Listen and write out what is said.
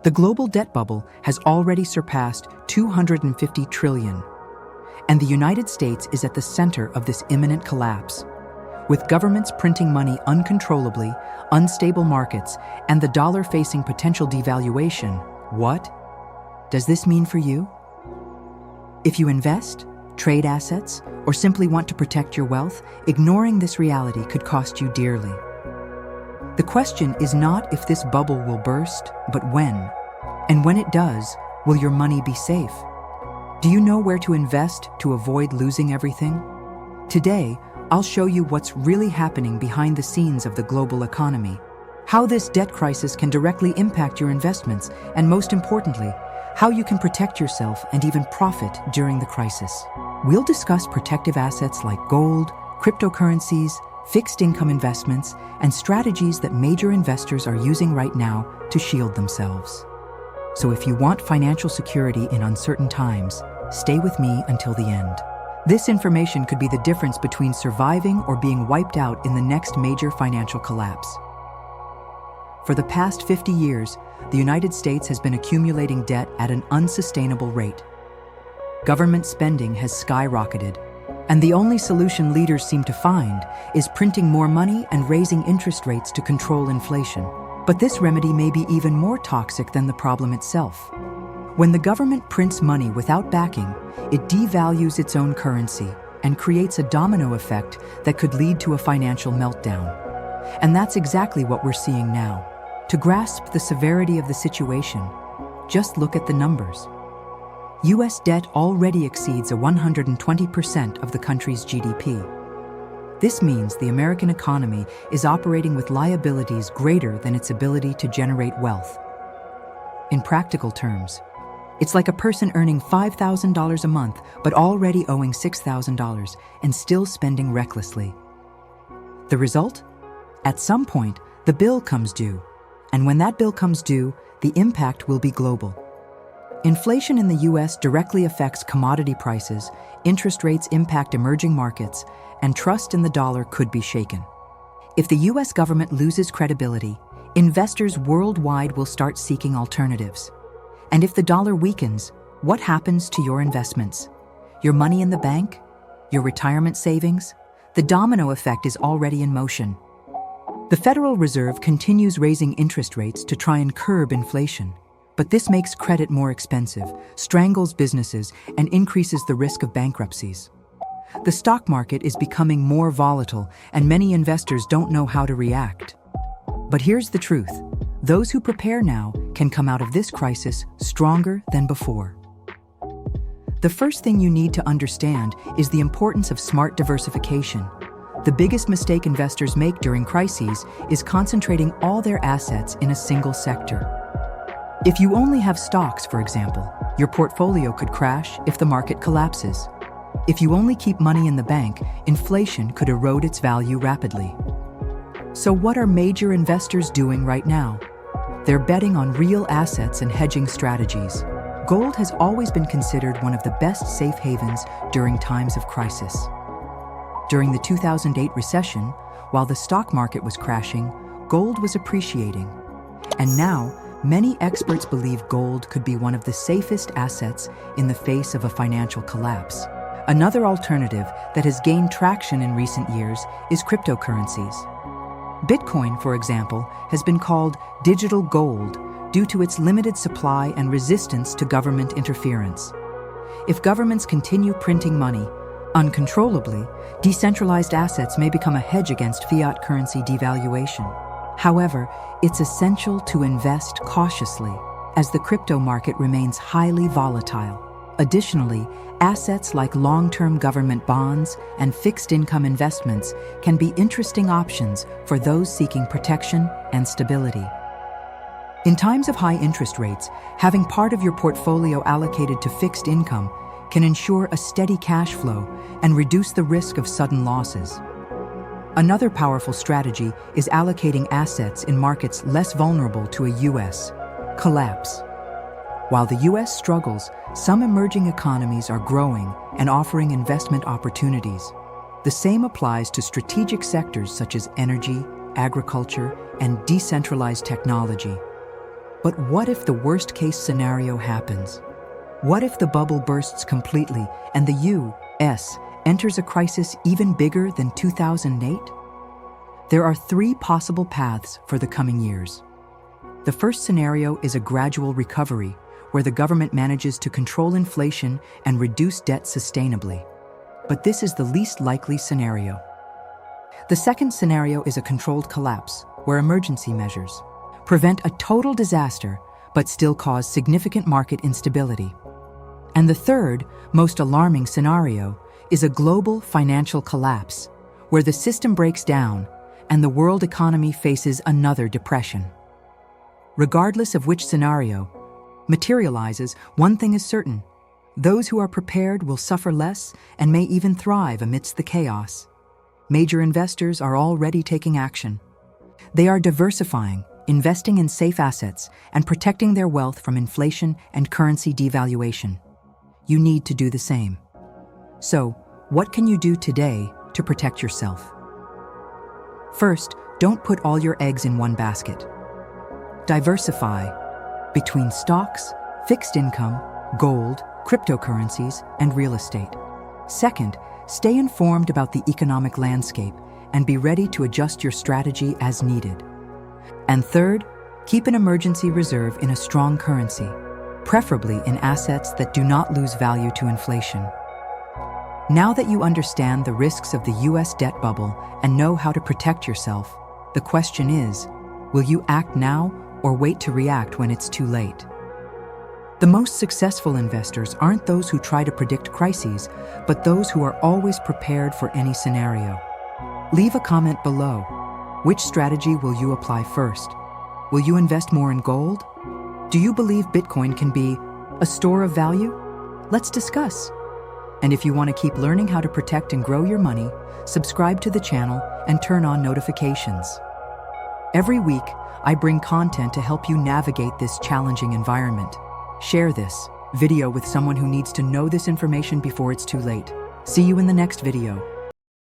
The global debt bubble has already surpassed 250 trillion, and the United States is at the center of this imminent collapse. With governments printing money uncontrollably, unstable markets, and the dollar facing potential devaluation, what does this mean for you? If you invest, trade assets, or simply want to protect your wealth, ignoring this reality could cost you dearly. The question is not if this bubble will burst, but when. And when it does, will your money be safe? Do you know where to invest to avoid losing everything? Today, I'll show you what's really happening behind the scenes of the global economy, how this debt crisis can directly impact your investments, and most importantly, how you can protect yourself and even profit during the crisis. We'll discuss protective assets like gold, cryptocurrencies, fixed income investments, and strategies that major investors are using right now to shield themselves. So if you want financial security in uncertain times, stay with me until the end. This information could be the difference between surviving or being wiped out in the next major financial collapse. For the past 50 years, the United States has been accumulating debt at an unsustainable rate. Government spending has skyrocketed, and the only solution leaders seem to find is printing more money and raising interest rates to control inflation. But this remedy may be even more toxic than the problem itself. When the government prints money without backing, it devalues its own currency and creates a domino effect that could lead to a financial meltdown. And that's exactly what we're seeing now. To grasp the severity of the situation, just look at the numbers. US debt already exceeds 120% of the country's GDP. This means the American economy is operating with liabilities greater than its ability to generate wealth. In practical terms, it's like a person earning $5,000 a month but already owing $6,000 and still spending recklessly. The result? At some point, the bill comes due. And when that bill comes due, the impact will be global. Inflation in the US directly affects commodity prices, interest rates impact emerging markets, and trust in the dollar could be shaken. If the US government loses credibility, investors worldwide will start seeking alternatives. And if the dollar weakens, what happens to your investments? Your money in the bank? Your retirement savings? The domino effect is already in motion. The Federal Reserve continues raising interest rates to try and curb inflation. But this makes credit more expensive, strangles businesses, and increases the risk of bankruptcies. The stock market is becoming more volatile, and many investors don't know how to react. But here's the truth. Those who prepare now can come out of this crisis stronger than before. The first thing you need to understand is the importance of smart diversification. The biggest mistake investors make during crises is concentrating all their assets in a single sector. If you only have stocks, for example, your portfolio could crash if the market collapses. If you only keep money in the bank, inflation could erode its value rapidly. So what are major investors doing right now? They're betting on real assets and hedging strategies. Gold has always been considered one of the best safe havens during times of crisis. During the 2008 recession, while the stock market was crashing, gold was appreciating. And now, many experts believe gold could be one of the safest assets in the face of a financial collapse. Another alternative that has gained traction in recent years is cryptocurrencies. Bitcoin, for example, has been called digital gold due to its limited supply and resistance to government interference. If governments continue printing money uncontrollably, decentralized assets may become a hedge against fiat currency devaluation. However, it's essential to invest cautiously, as the crypto market remains highly volatile. Additionally, assets like long-term government bonds and fixed-income investments can be interesting options for those seeking protection and stability. In times of high interest rates, having part of your portfolio allocated to fixed income can ensure a steady cash flow and reduce the risk of sudden losses. Another powerful strategy is allocating assets in markets less vulnerable to a U.S. collapse. While the U.S. struggles, some emerging economies are growing and offering investment opportunities. The same applies to strategic sectors such as energy, agriculture, and decentralized technology. But what if the worst-case scenario happens? What if the bubble bursts completely and the U.S. enters a crisis even bigger than 2008? There are three possible paths for the coming years. The first scenario is a gradual recovery, where the government manages to control inflation and reduce debt sustainably. But this is the least likely scenario. The second scenario is a controlled collapse, where emergency measures prevent a total disaster but still cause significant market instability. And the third, most alarming scenario is a global financial collapse, where the system breaks down and the world economy faces another depression. Regardless of which scenario materializes, one thing is certain: those who are prepared will suffer less and may even thrive amidst the chaos. Major investors are already taking action. They are diversifying, investing in safe assets, and protecting their wealth from inflation and currency devaluation. You need to do the same. So, what can you do today to protect yourself? First, don't put all your eggs in one basket. Diversify between stocks, fixed income, gold, cryptocurrencies, and real estate. Second, stay informed about the economic landscape and be ready to adjust your strategy as needed. And third, keep an emergency reserve in a strong currency, preferably in assets that do not lose value to inflation. Now that you understand the risks of the US debt bubble and know how to protect yourself, the question is, will you act now or wait to react when it's too late? The most successful investors aren't those who try to predict crises, but those who are always prepared for any scenario. Leave a comment below. Which strategy will you apply first? Will you invest more in gold? Do you believe Bitcoin can be a store of value? Let's discuss. And if you want to keep learning how to protect and grow your money, subscribe to the channel and turn on notifications. Every week, I bring content to help you navigate this challenging environment. Share this video with someone who needs to know this information before it's too late. See you in the next video.